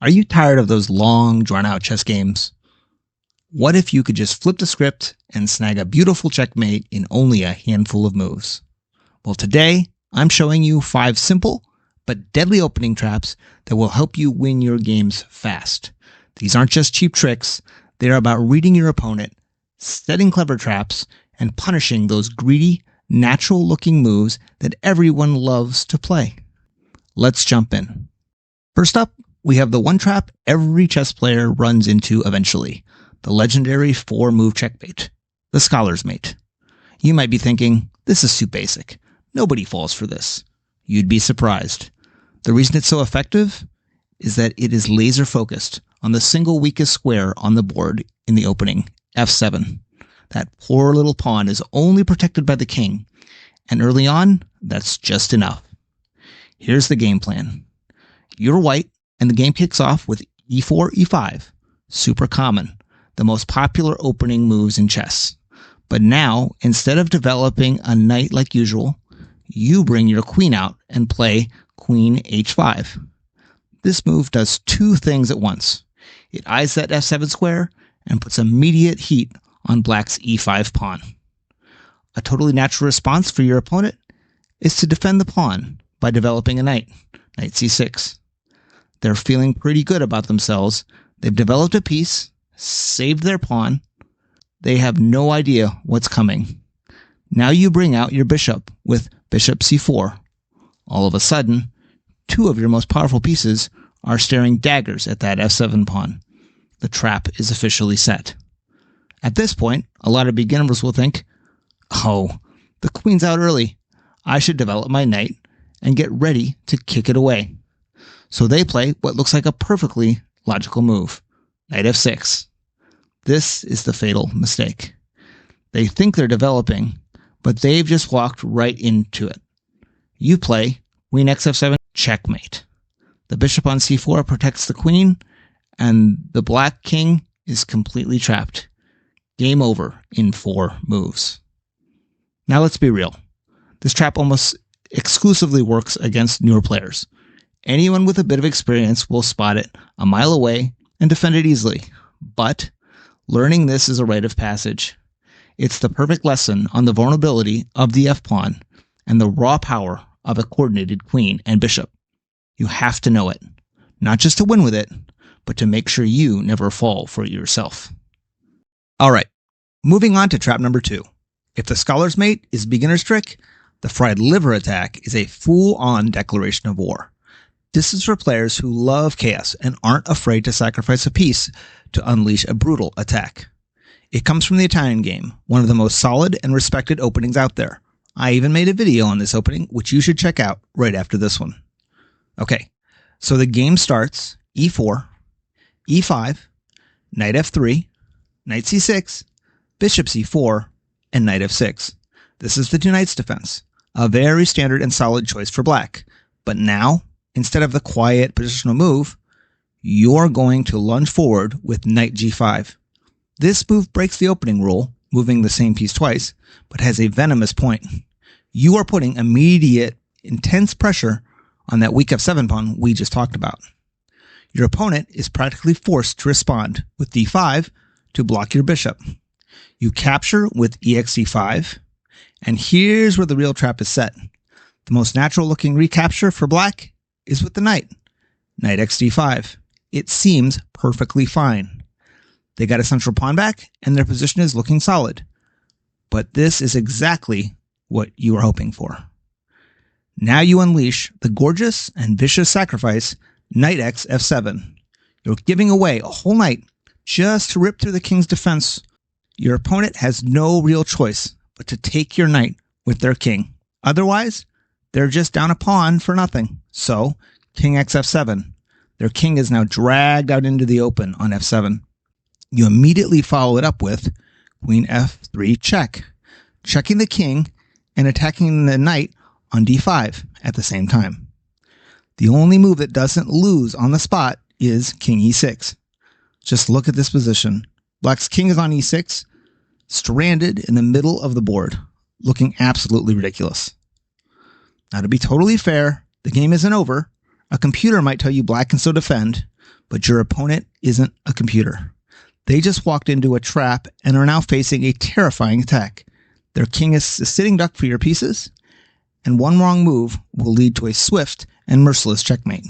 Are you tired of those long, drawn-out chess games? What if you could just flip the script and snag a beautiful checkmate in only a handful of moves? Well, today, I'm showing you 5 simple but deadly opening traps that will help you win your games fast. These aren't just cheap tricks. They're about reading your opponent, setting clever traps, and punishing those greedy, natural-looking moves that everyone loves to play. Let's jump in. First up, we have the one trap every chess player runs into eventually, the legendary 4-move checkmate, the scholar's mate. You might be thinking, this is too basic. Nobody falls for this. You'd be surprised. The reason it's so effective is that it is laser-focused on the single weakest square on the board in the opening, f7. That poor little pawn is only protected by the king, and early on, that's just enough. Here's the game plan. You're white, and the game kicks off with e4, e5. Super common, the most popular opening moves in chess. But now, instead of developing a knight like usual, you bring your queen out and play queen h5. This move does 2 things at once. It eyes that f7 square and puts immediate heat on black's e5 pawn. A totally natural response for your opponent is to defend the pawn by developing a knight c6. They're feeling pretty good about themselves. They've developed a piece, saved their pawn. They have no idea what's coming. Now you bring out your bishop with bishop c4. All of a sudden, 2 of your most powerful pieces are staring daggers at that f7 pawn. The trap is officially set. At this point, a lot of beginners will think, oh, the queen's out early. I should develop my knight and get ready to kick it away. So they play what looks like a perfectly logical move, knight f6. This is the fatal mistake. They think they're developing, but they've just walked right into it. You play queen xf7, checkmate. The bishop on c4 protects the queen, and the black king is completely trapped. Game over in 4 moves. Now let's be real. This trap almost exclusively works against newer players. Anyone with a bit of experience will spot it a mile away and defend it easily. But learning this is a rite of passage. It's the perfect lesson on the vulnerability of the f-pawn and the raw power of a coordinated queen and bishop. You have to know it, not just to win with it, but to make sure you never fall for it yourself. Alright, moving on to trap number 2. If the scholar's mate is beginner's trick, the fried liver attack is a full-on declaration of war. This is for players who love chaos and aren't afraid to sacrifice a piece to unleash a brutal attack. It comes from the Italian game, one of the most solid and respected openings out there. I even made a video on this opening, which you should check out right after this one. Okay, so the game starts e4, e5, knight f3, knight c6, bishop c4, and knight f6. This is the 2 knights defense, a very standard and solid choice for black. But now, instead of the quiet positional move, you're going to lunge forward with knight g5. This move breaks the opening rule, moving the same piece twice, but has a venomous point. You are putting immediate, intense pressure on that weak f7 pawn we just talked about. Your opponent is practically forced to respond with d5 to block your bishop. You capture with exc5, and here's where the real trap is set. The most natural-looking recapture for black is with the knight, knight xd5. It seems perfectly fine. They got a central pawn back, and their position is looking solid. But this is exactly what you were hoping for. Now you unleash the gorgeous and vicious sacrifice, knight x f7. You're giving away a whole knight just to rip through the king's defense. Your opponent has no real choice but to take your knight with their king. Otherwise, they're just down a pawn for nothing. So, king x f7. Their king is now dragged out into the open on f7. You immediately follow it up with queen f3 check, checking the king and attacking the knight on d5 at the same time. The only move that doesn't lose on the spot is king e6. Just look at this position. Black's king is on e6, stranded in the middle of the board, looking absolutely ridiculous. Now, to be totally fair, the game isn't over. A computer might tell you black can still defend, But your opponent isn't a computer. They just walked into a trap and are now facing a terrifying attack. Their king is a sitting duck for your pieces, and one wrong move will lead to a swift and merciless checkmate.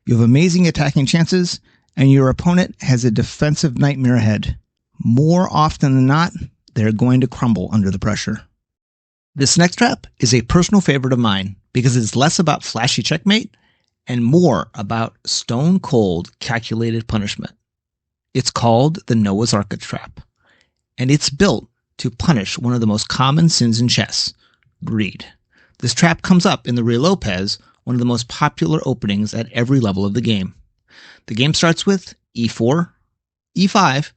You have amazing attacking chances, and your opponent has a defensive nightmare ahead. More often than not, they're going to crumble under the pressure. This next trap is a personal favorite of mine because it's less about flashy checkmate and more about stone-cold calculated punishment. It's called the Noah's Ark Trap, and it's built to punish one of the most common sins in chess, greed. This trap comes up in the Ruy Lopez, one of the most popular openings at every level of the game. The game starts with e4, e5,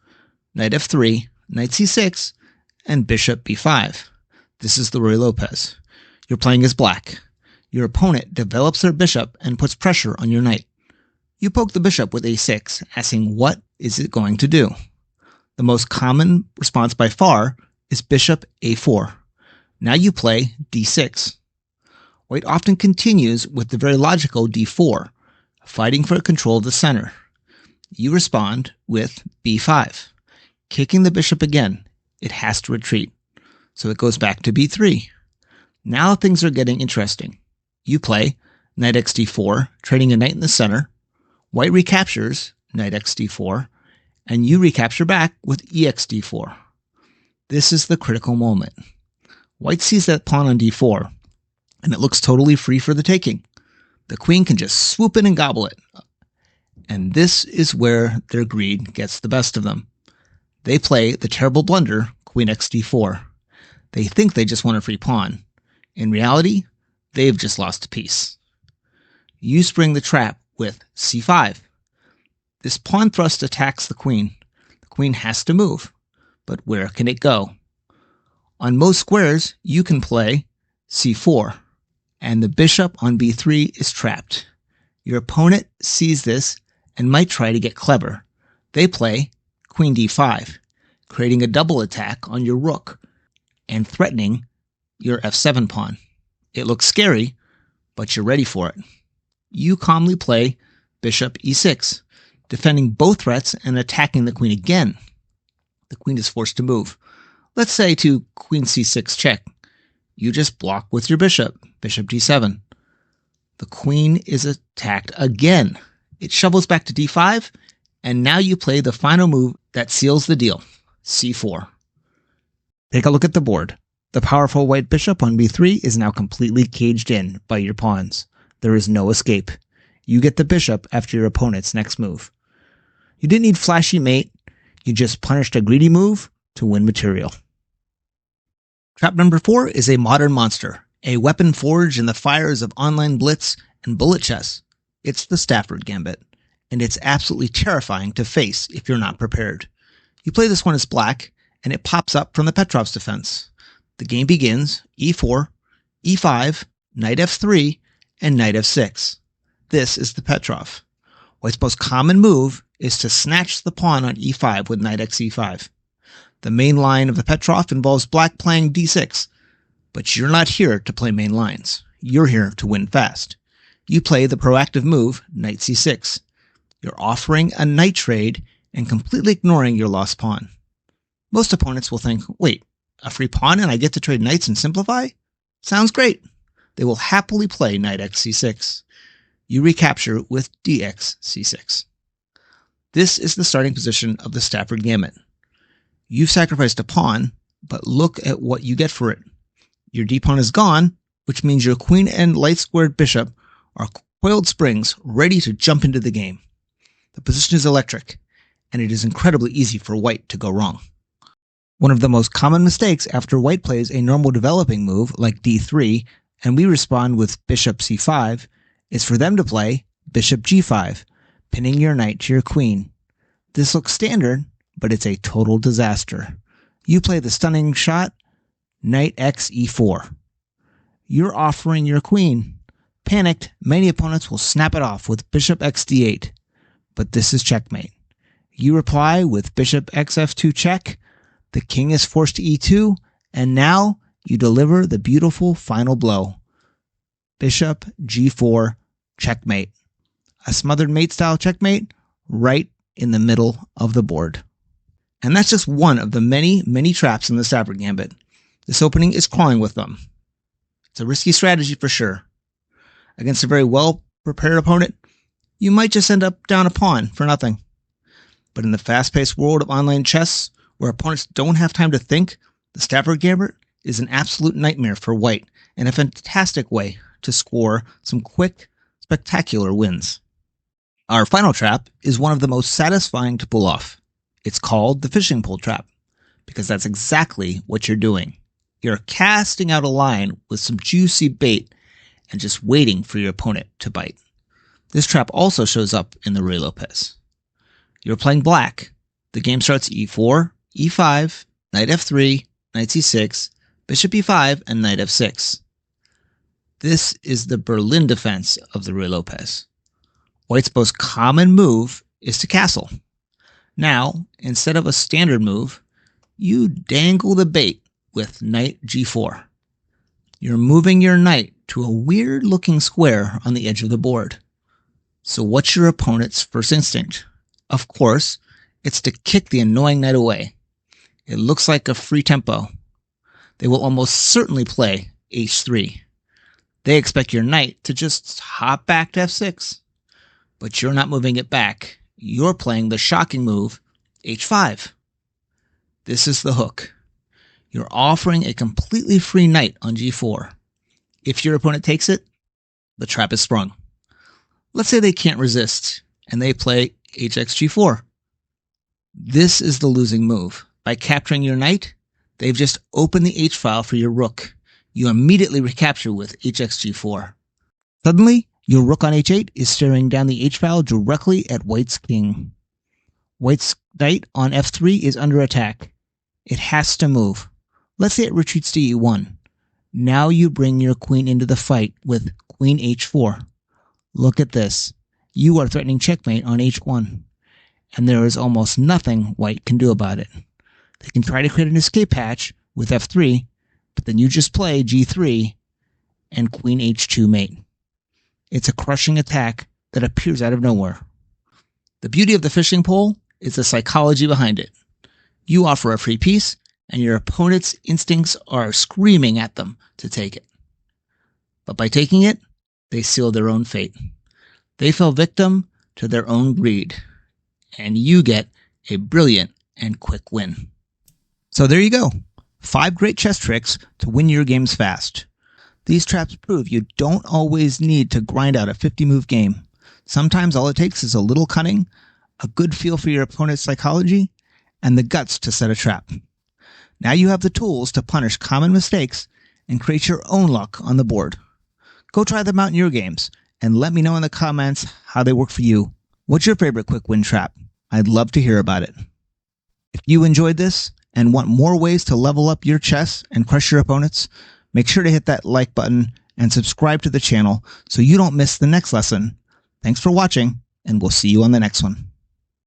knight f3, knight c6, and bishop b5. This is the Ruy Lopez. You're playing as black. Your opponent develops their bishop and puts pressure on your knight. You poke the bishop with a6, asking what is it going to do? The most common response by far is bishop a4. Now you play d6. White often continues with the very logical d4, fighting for control of the center. You respond with b5. Kicking the bishop again, it has to retreat. So it goes back to b3. Now things are getting interesting. You play knight x d4, trading a knight in the center. White recaptures knight x d4, and you recapture back with ex d4. This is the critical moment. White sees that pawn on d4, and it looks totally free for the taking. The queen can just swoop in and gobble it. And this is where their greed gets the best of them. They play the terrible blunder, queen x d4. They think they just won a free pawn. In reality, they've just lost a piece. You spring the trap with c5. This pawn thrust attacks the queen. The queen has to move, but where can it go? On most squares, you can play c4, and the bishop on b3 is trapped. Your opponent sees this and might try to get clever. They play queen d5, creating a double attack on your rook and threatening your f7 pawn. It looks scary, but you're ready for it. You calmly play bishop e6, defending both threats and attacking the queen again. The queen is forced to move. Let's say to queen c6 check. You just block with your bishop, bishop d7. The queen is attacked again. It shovels back to d5, and now you play the final move that seals the deal, c4. Take a look at the board. The powerful white bishop on b3 is now completely caged in by your pawns. There is no escape. You get the bishop after your opponent's next move. You didn't need flashy mate. You just punished a greedy move to win material. Trap number 4 is a modern monster, a weapon forged in the fires of online blitz and bullet chess. It's the Stafford Gambit, and it's absolutely terrifying to face if you're not prepared. You play this one as black, and it pops up from the Petrov's defense. The game begins e4, e5, knight f3, and knight f6. This is the Petrov. White's most common move is to snatch the pawn on e5 with knight x e5. The main line of the Petrov involves black playing d6, but you're not here to play main lines. You're here to win fast. You play the proactive move, knight c6. You're offering a knight trade and completely ignoring your lost pawn. Most opponents will think, wait, a free pawn and I get to trade knights and simplify? Sounds great. They will happily play knight x c6. You recapture with dx c6. This is the starting position of the Stafford Gambit. You've sacrificed a pawn, but look at what you get for it. Your d-pawn is gone, which means your queen and light-squared bishop are coiled springs ready to jump into the game. The position is electric, and it is incredibly easy for white to go wrong. One of the most common mistakes after white plays a normal developing move like d3, and we respond with bishop c5, is for them to play bishop g5, pinning your knight to your queen. This looks standard, but it's a total disaster. You play the stunning shot, knight x e4. You're offering your queen. Panicked, many opponents will snap it off with bishop x d8, but this is checkmate. You reply with bishop x f2 check, the king is forced to e2, and now you deliver the beautiful final blow. Bishop g4 checkmate. A smothered mate style checkmate right in the middle of the board. And that's just one of the many, many traps in the Stafford Gambit. This opening is crawling with them. It's a risky strategy for sure. Against a very well-prepared opponent, you might just end up down a pawn for nothing. But in the fast-paced world of online chess, where opponents don't have time to think, the Stafford Gambit is an absolute nightmare for white and a fantastic way to score some quick, spectacular wins. Our final trap is one of the most satisfying to pull off. It's called the fishing pole trap, because that's exactly what you're doing. You're casting out a line with some juicy bait and just waiting for your opponent to bite. This trap also shows up in the Ruy Lopez. You're playing black. The game starts e4, e5, knight f3, knight c6, bishop e5, and knight f6. This is the Berlin defense of the Ruy Lopez. White's most common move is to castle. Now, instead of a standard move, you dangle the bait with knight g4. You're moving your knight to a weird-looking square on the edge of the board. So what's your opponent's first instinct? Of course, it's to kick the annoying knight away. It looks like a free tempo. They will almost certainly play h3. They expect your knight to just hop back to f6. But you're not moving it back. You're playing the shocking move, h5. This is the hook. You're offering a completely free knight on g4. If your opponent takes it, the trap is sprung. Let's say they can't resist, and they play hxg4. This is the losing move. By capturing your knight, they've just opened the h-file for your rook. You immediately recapture with hxg4. Suddenly, your rook on h8 is staring down the h-file directly at white's king. White's knight on f3 is under attack. It has to move. Let's say it retreats to e1. Now you bring your queen into the fight with queen h4. Look at this. You are threatening checkmate on h1. And there is almost nothing white can do about it. They can try to create an escape hatch with f3, but then you just play g3 and queen h2 mate. It's a crushing attack that appears out of nowhere. The beauty of the fishing pole is the psychology behind it. You offer a free piece, and your opponent's instincts are screaming at them to take it. But by taking it, they seal their own fate. They fell victim to their own greed, and you get a brilliant and quick win. So there you go. 5 great chess tricks to win your games fast. These traps prove you don't always need to grind out a 50-move game. Sometimes all it takes is a little cunning, a good feel for your opponent's psychology, and the guts to set a trap. Now you have the tools to punish common mistakes and create your own luck on the board. Go try them out in your games, and let me know in the comments how they work for you. What's your favorite quick win trap? I'd love to hear about it. If you enjoyed this and want more ways to level up your chess and crush your opponents, make sure to hit that like button and subscribe to the channel so you don't miss the next lesson. Thanks for watching, and we'll see you on the next one.